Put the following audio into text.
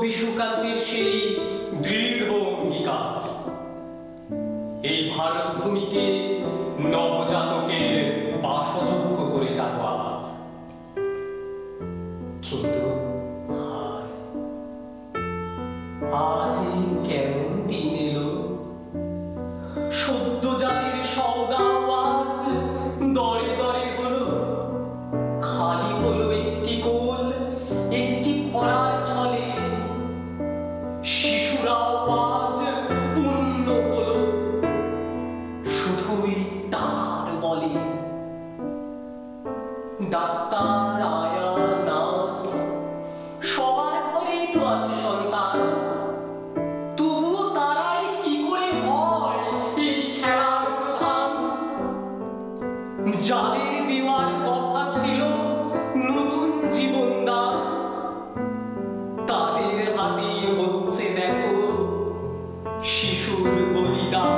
কবি সুকান্তের সেই দৃঢ় অঙ্গীকার, এই ভারত ভূমিকে নবজাতকের বাসযোগ্য করে যাব আবার। কিন্তু আজ কেমন দিন এলো, সদ্য জাতির সওগাও আজ দরে দরে হলো। খালি হলো একটি কোল, একটি ভরার ছলে, শিশুরাও আজ পূর্ণ হলো শুধুই টাকার বলে। ডাক্তার, আয়া, নার্স সবার ঘরেই তো আছে সন্তান, তবুও তারাই কি করে হয় এই খেলার প্রধান? যাদের দেওয়ার কথা ছিল নতুন জীবনদান, তাদের হাতে হচ্ছে দেখো শিশুর বলিদান।